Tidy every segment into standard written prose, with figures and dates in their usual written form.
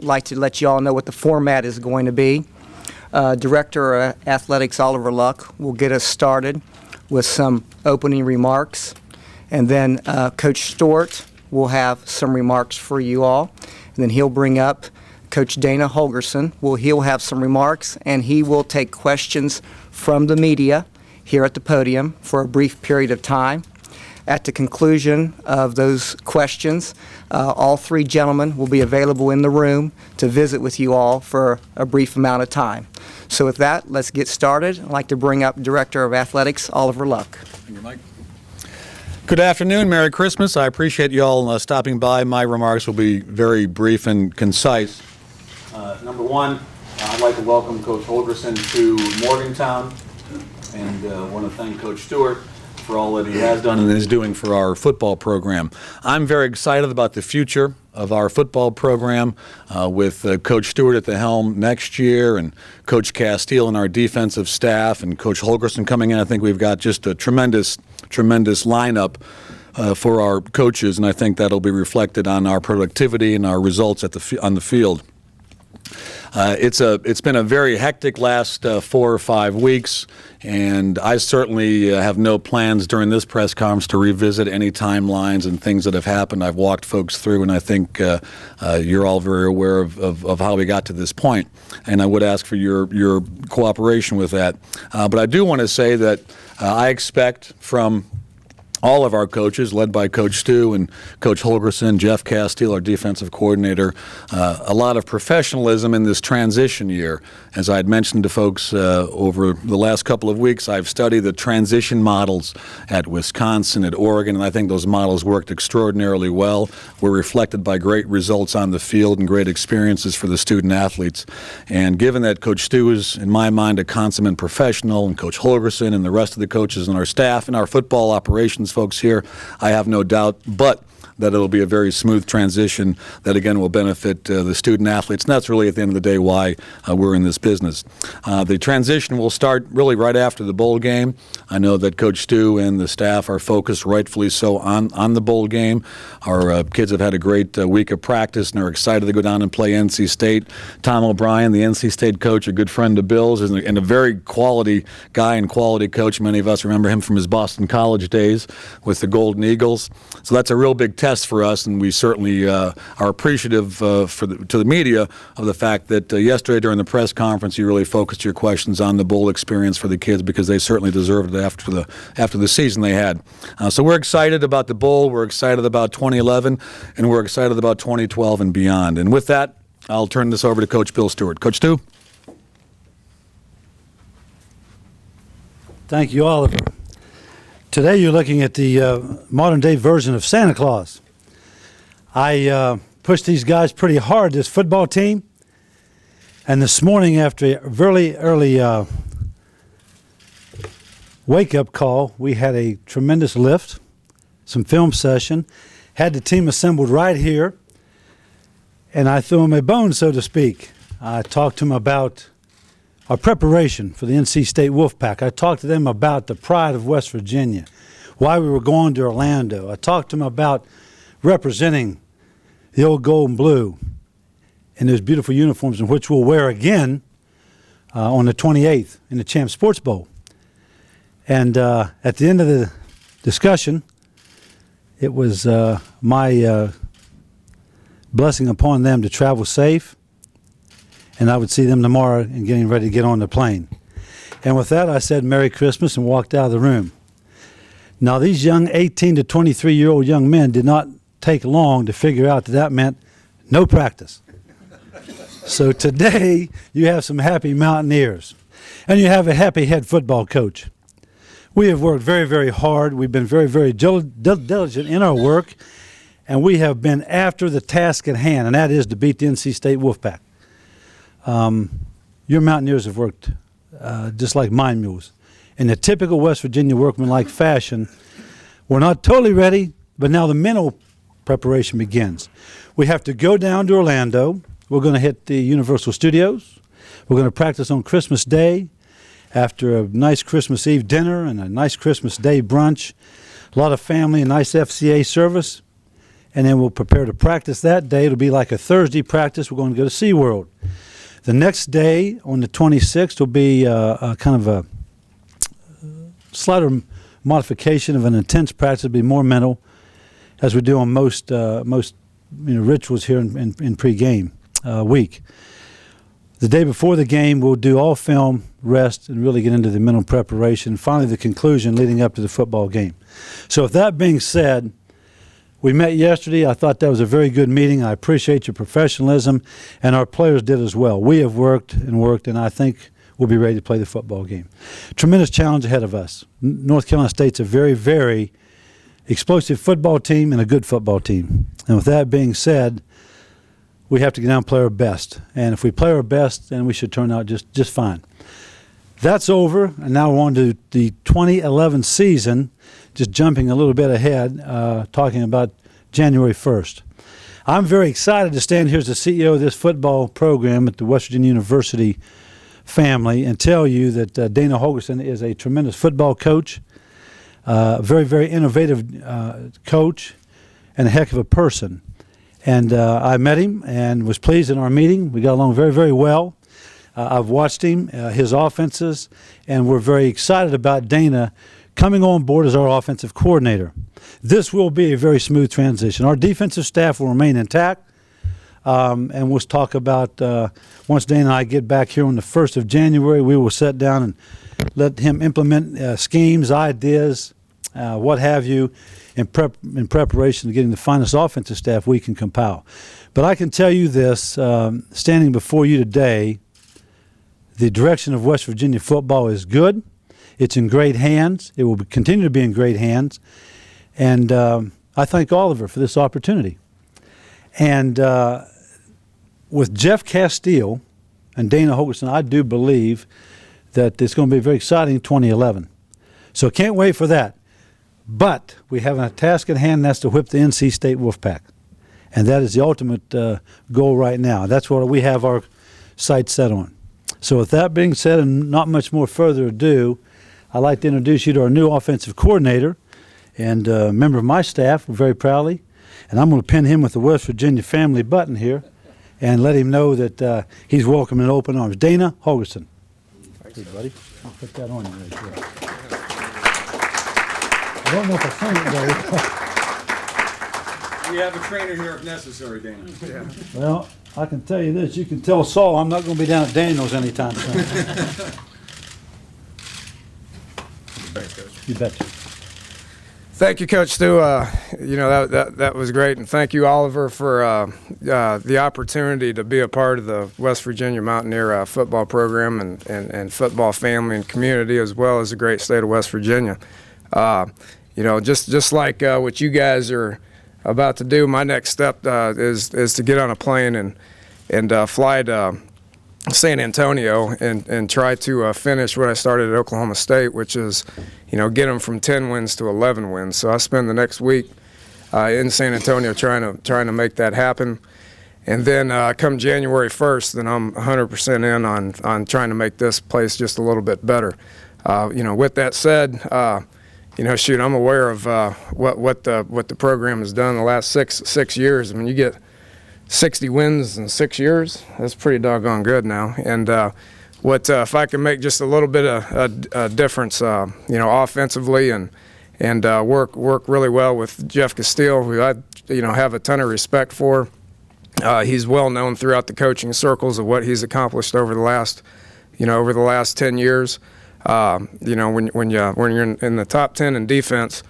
I'd like to let you all know what the format is going to be. Director of Athletics Oliver Luck will get us started with some opening remarks, and then Coach Stewart will have some remarks for you all, and then he'll bring up Coach Dana Holgorsen. He'll have some remarks, and he will take questions from the media here at the podium for a brief period of time. At the conclusion of those questions, all three gentlemen will be available in the room to visit with you all for a brief amount of time. So with that, let's get started. I'd like to bring up Director of Athletics, Oliver Luck. Thank you, Mike. Good afternoon. Merry Christmas. I appreciate you all stopping by. My remarks will be very brief and concise. Number one, I'd like to welcome Coach Holgorsen to Morgantown, and want to thank Coach Stewart for all that he has done and is doing for our football program. I'm very excited about the future of our football program with Coach Stewart at the helm next year, and Coach Castile and our defensive staff, and Coach Holgorsen coming in. I think we've got just a tremendous lineup for our coaches, and I think that'll be reflected on our productivity and our results on the field. It's been a very hectic last 4 or 5 weeks, and I certainly have no plans during this press conference to revisit any timelines and things that have happened. I've walked folks through, and I think you're all very aware of how we got to this point, and I would ask for your cooperation with that. But I do want to say that I expect from all of our coaches, led by Coach Stu and Coach Holgorsen, Jeff Castile, our defensive coordinator, a lot of professionalism in this transition year. As I had mentioned to folks over the last couple of weeks, I've studied the transition models at Wisconsin, at Oregon, and I think those models worked extraordinarily well. Were reflected by great results on the field and great experiences for the student athletes. And given that Coach Stu is, in my mind, a consummate professional, and Coach Holgorsen and the rest of the coaches and our staff and our football operations folks here, I have no doubt but that it'll be a very smooth transition that, again, will benefit the student athletes. And that's really, at the end of the day, why we're in this business. The transition will start really right after the bowl game. I know that Coach Stu and the staff are focused, rightfully so, on the bowl game. Our kids have had a great week of practice and are excited to go down and play NC State. Tom O'Brien, the NC State coach, a good friend of Bill's, and a very quality guy and quality coach. Many of us remember him from his Boston College days with the Golden Eagles. So that's a real big test for us, and we certainly are appreciative to the media of the fact that yesterday during the press conference you really focused your questions on the bowl experience for the kids, because they certainly deserved it after the season they had. So we're excited about the bowl, we're excited about 2011, and we're excited about 2012 and beyond. And with that, I'll turn this over to Coach Bill Stewart. Coach Stu? Thank you, Oliver. Today you're looking at the modern-day version of Santa Claus. I pushed these guys pretty hard, this football team, and this morning after a very early wake-up call, we had a tremendous lift, some film session, had the team assembled right here, and I threw them a bone, so to speak. I talked to them about our preparation for the NC State Wolfpack. I talked to them about the pride of West Virginia, why we were going to Orlando. I talked to them about representing the old gold and blue in those beautiful uniforms, in which we'll wear again on the 28th in the Champ Sports Bowl. And at the end of the discussion, it was my blessing upon them to travel safe, and I would see them tomorrow and getting ready to get on the plane. And with that, I said Merry Christmas and walked out of the room. Now, these young 18 to 23-year-old young men did not take long to figure out that meant no practice. So today, you have some happy Mountaineers, and you have a happy head football coach. We have worked very, very hard. We've been very, very diligent in our work, and we have been after the task at hand, and that is to beat the NC State Wolfpack. Your Mountaineers have worked just like mine mules. In the typical West Virginia workmanlike fashion, we're not totally ready, but now the mental preparation begins. We have to go down to Orlando. We're going to hit the Universal Studios. We're going to practice on Christmas Day after a nice Christmas Eve dinner and a nice Christmas Day brunch, a lot of family, a nice FCA service. and then we'll prepare to practice that day. It'll be like a Thursday practice. We're going to go to SeaWorld. The next day, on the 26th, will be a kind of a slighter modification of an intense practice. It'll be more mental, as we do on most rituals here in pregame week. The day before the game, we'll do all film, rest, and really get into the mental preparation. Finally, the conclusion leading up to the football game. So with that being said, we met yesterday. I thought that was a very good meeting. I appreciate your professionalism, and our players did as well. We have worked, and I think we'll be ready to play the football game. Tremendous challenge ahead of us. North Carolina State's a very, very explosive football team and a good football team. And with that being said, we have to get down and play our best. And if we play our best, then we should turn out just fine. That's over, and now we're on to the 2011 season, just jumping a little bit ahead, talking about January 1st. I'm very excited to stand here as the CEO of this football program at the West Virginia University family and tell you that Dana Holgorsen is a tremendous football coach, very, very innovative coach, and a heck of a person. And I met him and was pleased in our meeting. We got along very, very well. I've watched him, his offenses, and we're very excited about Dana coming on board as our offensive coordinator. This will be a very smooth transition. Our defensive staff will remain intact, and we'll talk about once Dana and I get back here on the 1st of January, we will sit down and let him implement schemes, ideas, what have you, in preparation to getting the finest offensive staff we can compile. But I can tell you this, standing before you today, the direction of West Virginia football is good. It's in great hands. It will continue to be in great hands. And I thank Oliver for this opportunity. And with Jeff Castile and Dana Holgorsen, I do believe that it's going to be very exciting in 2011. So can't wait for that. But we have a task at hand, and that's to whip the NC State Wolfpack. And that is the ultimate goal right now. That's what we have our sights set on. So with that being said, and not much more further ado, I'd like to introduce you to our new offensive coordinator and a member of my staff, very proudly. And I'm going to pin him with the West Virginia family button here and let him know that he's welcome in open arms. Dana Holgorsen. Hey, buddy. I'll put that on you right there. I don't know if I seen it, though. We have a trainer here if necessary, Dana. Yeah. Well, I can tell you this. You can tell Saul I'm not going to be down at Daniel's anytime soon. Thanks, Coach. You betcha. Thank you, Coach Stu. That was great, and thank you, Oliver, for the opportunity to be a part of the West Virginia Mountaineer football program and football family and community, as well as the great state of West Virginia. Just like what you guys are about to do, my next step is to get on a plane and fly to San Antonio and try to finish what I started at Oklahoma State, which is, get them from 10 wins to 11 wins. So I spend the next week in San Antonio trying to make that happen. And then come January 1st, then I'm 100% in on trying to make this place just a little bit better. With that said, I'm aware of what the program has done in the last six years. I mean, you get 60 wins in 6 years. That's pretty doggone good now. And if I can make just a little bit of a difference, offensively and work really well with Jeff Castile, who I have a ton of respect for. He's well known throughout the coaching circles of what he's accomplished over the last 10 years. When you're in the top 10 in defense,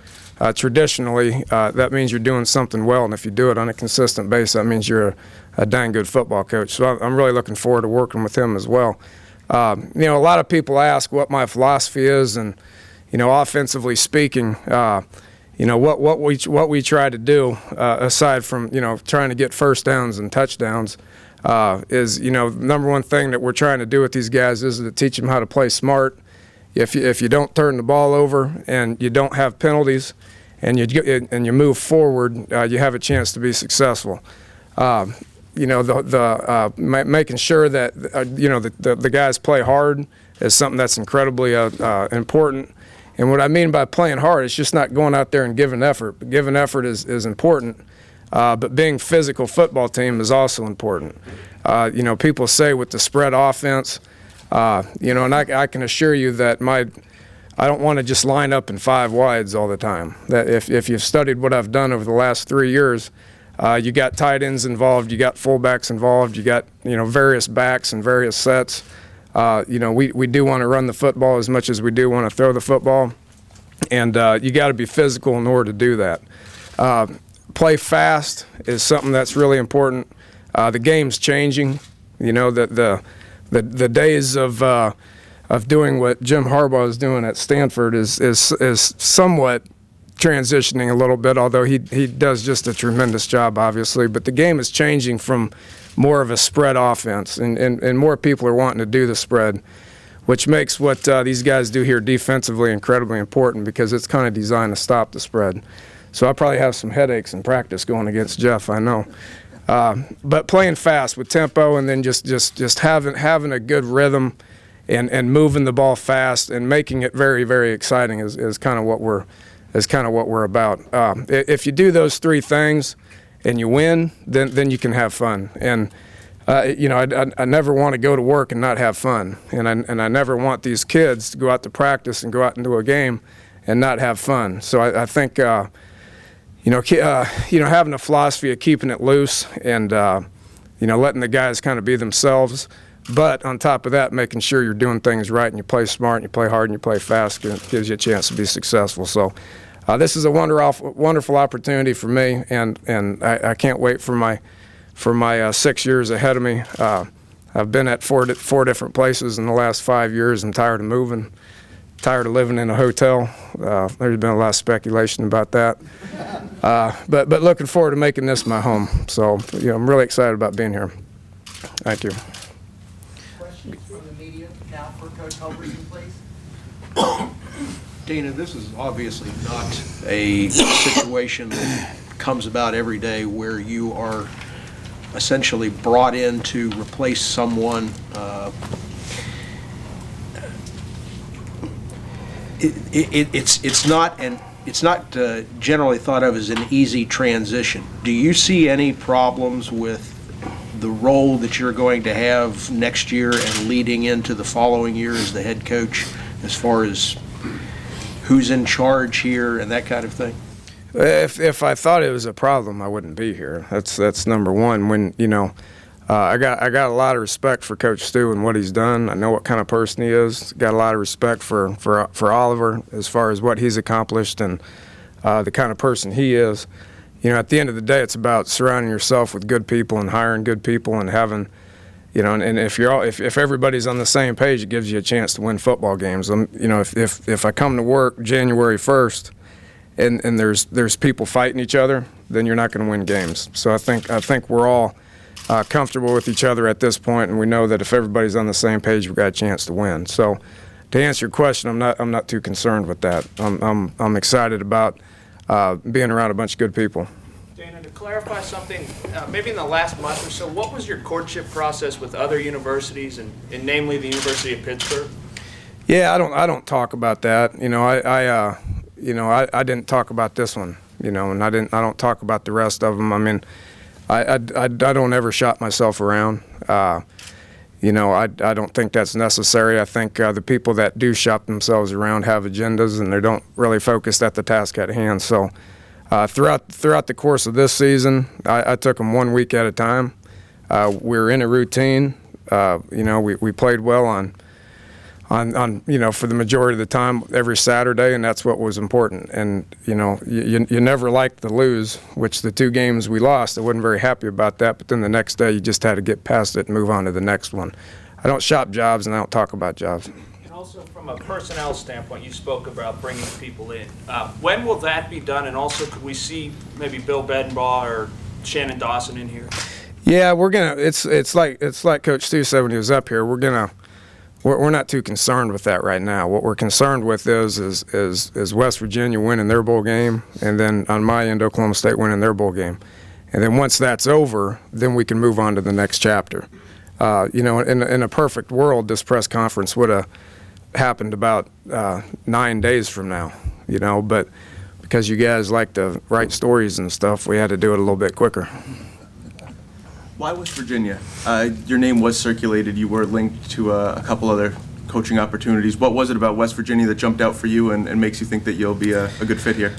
traditionally that means you're doing something well, and if you do it on a consistent basis, that means you're a dang good football coach. So I'm really looking forward to working with him as well. A lot of people ask what my philosophy is, and offensively speaking, what we try to do aside from trying to get first downs and touchdowns. Is number one thing that we're trying to do with these guys is to teach them how to play smart. If you don't turn the ball over and you don't have penalties and you move forward, you have a chance to be successful. Making sure that the guys play hard is something that's incredibly important. And what I mean by playing hard is just not going out there and giving effort. But giving effort is important. but being physical football team is also important. People say with the spread offense, and I can assure you that I don't want to just line up in 5 wides all the time. That if you've studied what I've done over the last 3 years, you got tight ends involved, you got fullbacks involved, you got various backs and various sets. We do want to run the football as much as we do want to throw the football, and you got to be physical in order to do that. Play fast is something that's really important. The game's changing. The days of doing what Jim Harbaugh is doing at Stanford is somewhat transitioning a little bit, although he does just a tremendous job, obviously. But the game is changing from more of a spread offense, and more people are wanting to do the spread, which makes what these guys do here defensively incredibly important, because it's kind of designed to stop the spread. So I'll probably have some headaches in practice going against Jeff, I know. But playing fast with tempo, and then just having a good rhythm and moving the ball fast and making it very, very exciting is kind of what we're about. If you do those 3 things and you win, then you can have fun. And I never want to go to work and not have fun, and I never want these kids to go out to practice and go out into a game and not have fun. So I think having a philosophy of keeping it loose and letting the guys kind of be themselves, but on top of that, making sure you're doing things right and you play smart and you play hard and you play fast, and it gives you a chance to be successful. So this is a wonderful opportunity for me, and I can't wait for my 6 years ahead of me. I've been at four different places in the last 5 years. I'm tired of moving, tired of living in a hotel. There's been a lot of speculation about that, but looking forward to making this my home. So I'm really excited about being here. Thank you. Questions from the media now for Coach Holgorsen, please. Dana, this is obviously not a situation that comes about every day where you are essentially brought in to replace someone. It's not generally thought of as an easy transition. Do you see any problems with the role that you're going to have next year and leading into the following year as the head coach, as far as who's in charge here and that kind of thing? If I thought it was a problem, I wouldn't be here. That's number one. When I got a lot of respect for Coach Stu and what he's done. I know what kind of person he is. Got a lot of respect for Oliver as far as what he's accomplished and the kind of person he is. At the end of the day, it's about surrounding yourself with good people and hiring good people and having, and if everybody's on the same page, it gives you a chance to win football games. If I come to work January 1st and there's people fighting each other, then you're not going to win games. So I think we're all comfortable with each other at this point, and we know that if everybody's on the same page, we've got a chance to win. So to answer your question, I'm not too concerned with that. I'm excited about being around a bunch of good people. Dana, to clarify something, maybe in the last month or so, what was your courtship process with other universities, and namely the University of Pittsburgh? Yeah, I don't talk about that. I didn't talk about this one. And I don't talk about the rest of them. I mean, I don't ever shop myself around. I don't think that's necessary. I think the people that do shop themselves around have agendas, and they don't really focus at the task at hand. So throughout the course of this season, I took them 1 week at a time. We were in a routine. We played well on for the majority of the time every Saturday, and that's what was important. And you never liked to lose, which the 2 games we lost, I wasn't very happy about that. But then the next day, you just had to get past it and move on to the next one. I don't shop jobs, and I don't talk about jobs. And also from a personnel standpoint, you spoke about bringing people in. When will that be done? And also, could we see maybe Bill Bedenbaugh or Shannon Dawson in here? Yeah, we're gonna. It's like Coach Stu said when he was up here. We're not too concerned with that right now. What we're concerned with is West Virginia winning their bowl game, and then on my end, Oklahoma State winning their bowl game. And then once that's over, then we can move on to the next chapter. In a perfect world, this press conference would have happened about 9 days from now, but because you guys like to write stories and stuff, we had to do it a little bit quicker. Why West Virginia? Your name was circulated. You were linked to a couple other coaching opportunities. What was it about West Virginia that jumped out for you and makes you think that you'll be a good fit here?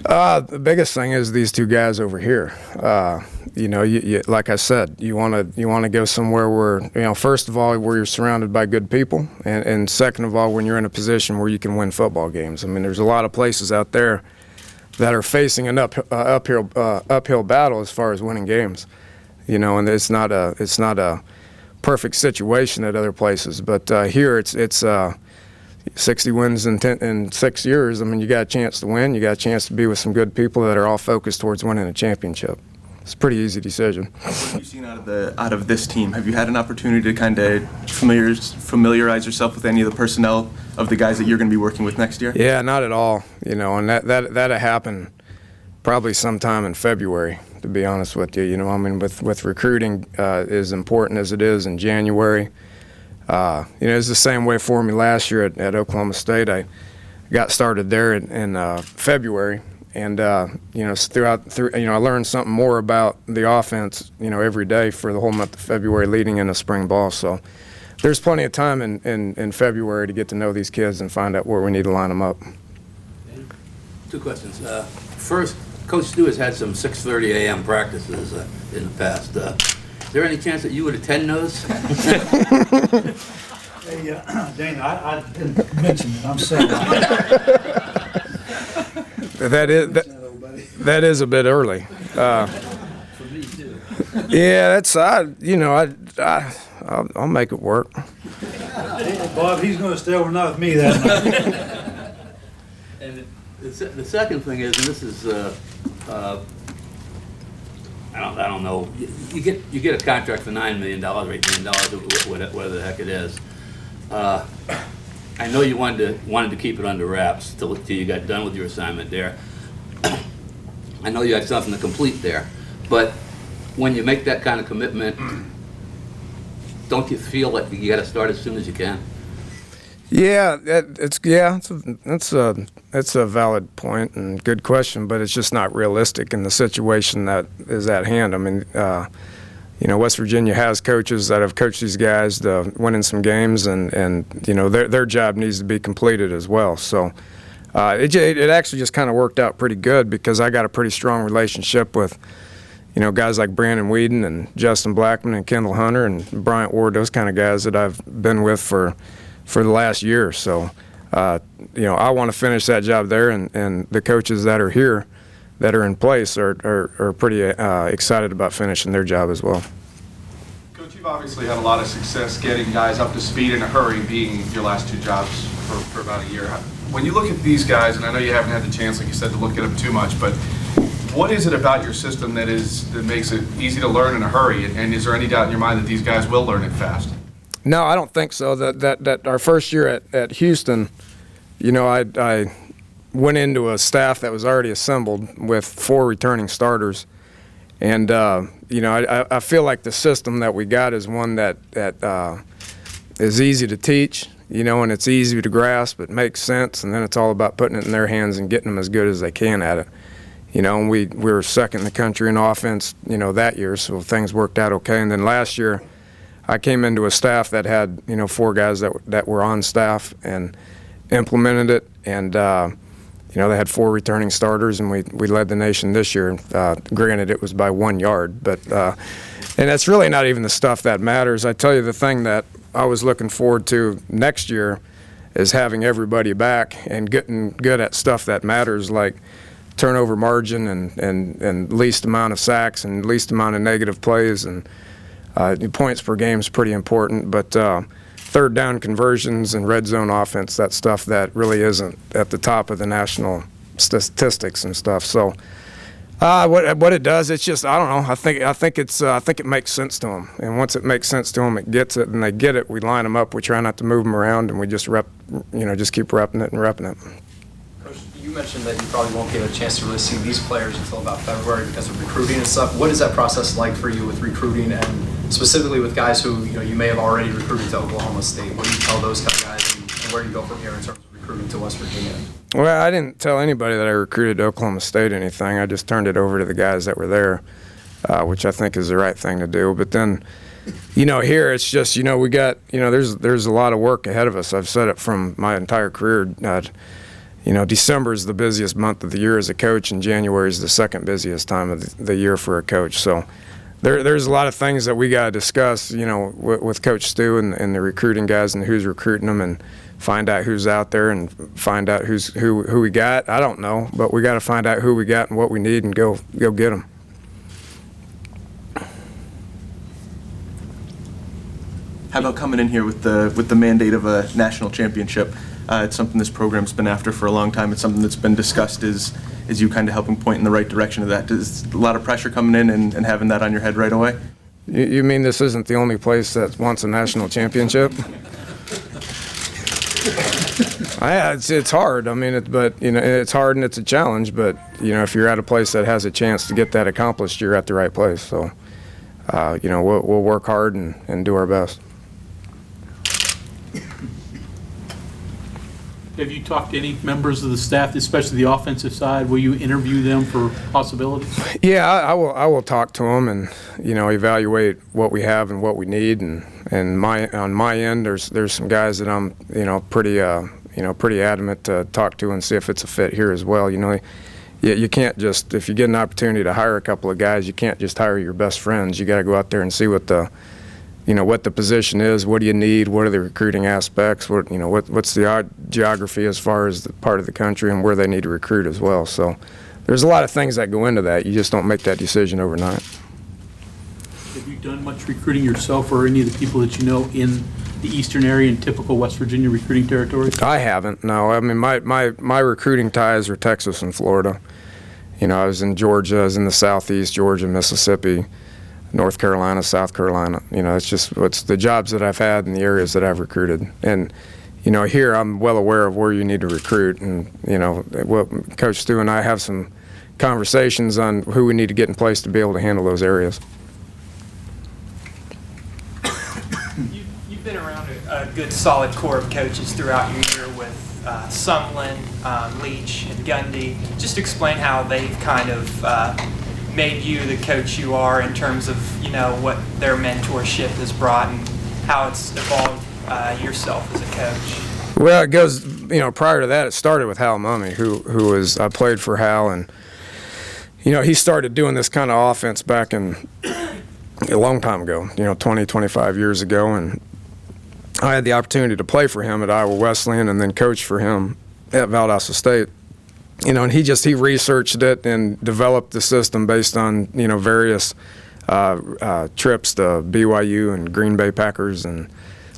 The biggest thing is these two guys over here. You like I said, you want to go somewhere where, first of all, where you're surrounded by good people, and second of all, when you're in a position where you can win football games. I mean, there's a lot of places out there that are facing an uphill battle as far as winning games. And it's not a perfect situation at other places, but here it's 60 wins in 6 years. I mean, you got a chance to win. You got a chance to be with some good people that are all focused towards winning a championship. It's a pretty easy decision. What have you seen out of this team? Have you had an opportunity to kind of familiarize yourself with any of the personnel of the guys that you're going to be working with next year? Yeah, not at all. And that happened probably sometime in February, to be honest with you. I mean, with recruiting as important as it is in January. It's the same way for me last year at Oklahoma State. I got started there in February, and I learned something more about the offense, every day for the whole month of February leading into spring ball. So there's plenty of time in February to get to know these kids and find out where we need to line them up. Two questions. First, Coach Stu has had some 6:30 a.m. practices in the past. Is there any chance that you would attend those? Hey, Dana, I didn't mention it. I'm sorry. That is a bit early. For me too. Yeah, I'll make it work. Bob, he's going to stay overnight with me that night. And the second thing is, and this is, I don't know. You get a contract for $9 million or $8 million, whatever the heck it is. I know you wanted to keep it under wraps till you got done with your assignment there. I know you had something to complete there, but when you make that kind of commitment, don't you feel like you got to start as soon as you can? Yeah, that's a valid point and good question, but it's just not realistic in the situation that is at hand. I mean, West Virginia has coaches that have coached these guys to winning some games, and their job needs to be completed as well. So it actually just kind of worked out pretty good because I got a pretty strong relationship with guys like Brandon Whedon and Justin Blackman and Kendall Hunter and Bryant Ward, those kind of guys that I've been with for the last year. So, I want to finish that job there, and the coaches that are here, that are in place, are pretty excited about finishing their job as well. Coach, you've obviously had a lot of success getting guys up to speed in a hurry, being your last two jobs for about a year. When you look at these guys, and I know you haven't had the chance, like you said, to look at them too much, but what is it about your system that makes it easy to learn in a hurry? And is there any doubt in your mind that these guys will learn it fast? No, I don't think so. That our first year at Houston, I went into a staff that was already assembled with 4 returning starters, and I feel like the system that we got is one that is easy to teach, and it's easy to grasp. It makes sense, and then it's all about putting it in their hands and getting them as good as they can at it. And we were second in the country in offense, that year, so things worked out okay. And then last year, I came into a staff that had 4 guys that were on staff and implemented it, and they had 4 returning starters, and we led the nation this year. Granted, it was by 1 yard, but and that's really not even the stuff that matters. I tell you, the thing that I was looking forward to next year is having everybody back and getting good at stuff that matters, like turnover margin and least amount of sacks and least amount of negative plays, and points per game is pretty important, but third down conversions and red zone offense, that stuff that really isn't at the top of the national statistics and stuff. So what it does, it's just, I don't know. I think it makes sense to them, and once it makes sense to them, it gets it, and they get it. We line them up. We try not to move them around, and we just just keep repping it and repping it. Coach, you mentioned that you probably won't get a chance to really see these players until about February because of recruiting and stuff. What is that process like for you with recruiting, and specifically with guys who you may have already recruited to Oklahoma State? What do you tell those kind of guys, and where do you go from here in terms of recruiting to West Virginia? Well, I didn't tell anybody that I recruited to Oklahoma State anything. I just turned it over to the guys that were there, which I think is the right thing to do. But then, here it's just, we got, there's a lot of work ahead of us. I've said it from my entire career. December is the busiest month of the year as a coach, and January is the second busiest time of the year for a coach. So there's a lot of things that we got to discuss, with Coach Stu and the recruiting guys and who's recruiting them, and find out who's out there and find out who we got. I don't know, but we got to find out who we got and what we need and go get them. How about coming in here with the mandate of a national championship? It's something this program's been after for a long time. It's something that's been discussed as you kind of helping point in the right direction of that. Is a lot of pressure coming in and having that on your head right away? You mean this isn't the only place that wants a national championship? Yeah, it's hard. I mean, it's hard and it's a challenge. But if you're at a place that has a chance to get that accomplished, you're at the right place. So, we'll work hard and do our best. Have you talked to any members of the staff, especially the offensive side? Will you interview them for possibilities? Yeah, I will talk to them and evaluate what we have and what we need. And on my end, there's some guys that I'm pretty adamant to talk to and see if it's a fit here as well. You can't just, if you get an opportunity to hire a couple of guys, you can't just hire your best friends. You got to go out there and see what the position is. What do you need? What are the recruiting aspects? What's the geography as far as the part of the country and where they need to recruit as well. So there's a lot of things that go into that. You just don't make that decision overnight. Have you done much recruiting yourself or any of the people that you know in the eastern area in typical West Virginia recruiting territories? I haven't, no. I mean, my recruiting ties are Texas and Florida. I was in Georgia, I was in the southeast, Georgia, Mississippi, North Carolina, South Carolina. It's the jobs that I've had in the areas that I've recruited. And, here I'm well aware of where you need to recruit. And, Coach Stu and I have some conversations on who we need to get in place to be able to handle those areas. You've been around a good solid core of coaches throughout your year with Sumlin, Leach, and Gundy. Just explain how they've kind of made you the coach you are in terms of what their mentorship has brought and how it's evolved yourself as a coach. Well, it goes, prior to that, it started with Hal Mummy, who was, I played for Hal, and, he started doing this kind of offense back in a long time ago, 20, 25 years ago, and I had the opportunity to play for him at Iowa Wesleyan and then coach for him at Valdosta State. And he researched it and developed the system based on, various trips to BYU and Green Bay Packers and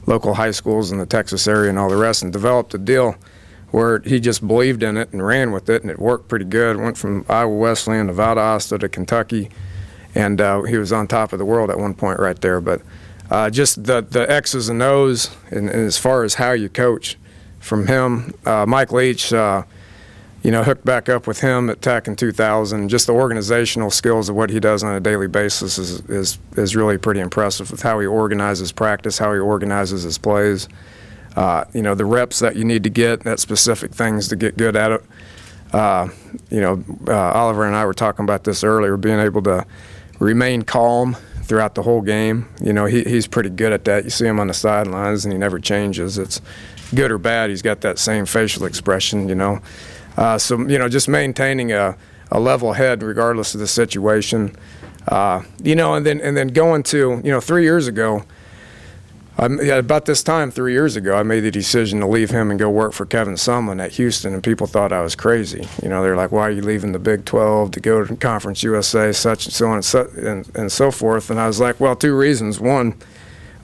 local high schools in the Texas area and all the rest, and developed a deal where he just believed in it and ran with it, and it worked pretty good. Went from Iowa Wesleyan to Valdosta to Kentucky, and he was on top of the world at one point right there. But just the X's and O's, and as far as how you coach, from him, Mike Leach, hooked back up with him at Tech in 2000. Just the organizational skills of what he does on a daily basis is really pretty impressive with how he organizes practice, how he organizes his plays. The reps that you need to get at specific things to get good at it. Oliver and I were talking about this earlier, being able to remain calm throughout the whole game. He's pretty good at that. You see him on the sidelines, and he never changes. It's good or bad. He's got that same facial expression, just maintaining a level head regardless of the situation. And then going to, 3 years ago, about this time 3 years ago, I made the decision to leave him and go work for Kevin Sumlin at Houston, and people thought I was crazy. They're like, why are you leaving the Big 12 to go to Conference USA, such and so on and so forth? And I was like, well, two reasons. One,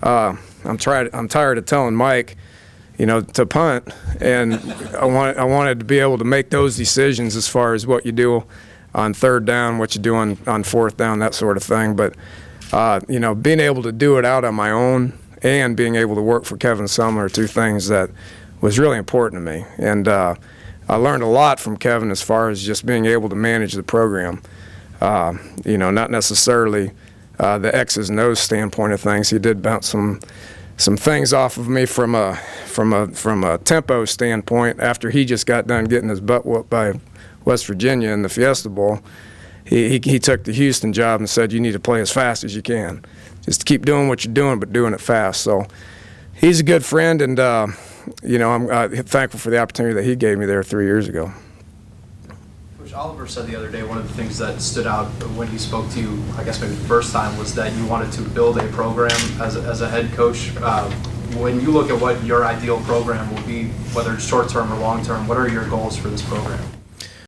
I'm tired of telling Mike, to punt, and I wanted to be able to make those decisions as far as what you do on third down, what you do on fourth down, that sort of thing. But, being able to do it out on my own and being able to work for Kevin Sumlin are two things that was really important to me. And I learned a lot from Kevin as far as just being able to manage the program. Not necessarily the X's and O's standpoint of things. He did bounce some some things off of me from a tempo standpoint. After he just got done getting his butt whooped by West Virginia in the Fiesta Bowl, he took the Houston job and said, you need to play as fast as you can. Just keep doing what you're doing, but doing it fast. So he's a good friend, and I'm thankful for the opportunity that he gave me there 3 years ago. Coach Oliver said the other day one of the things that stood out when he spoke to you, I guess maybe the first time, was that you wanted to build a program as a head coach. When you look at what your ideal program will be, whether it's short-term or long-term, what are your goals for this program?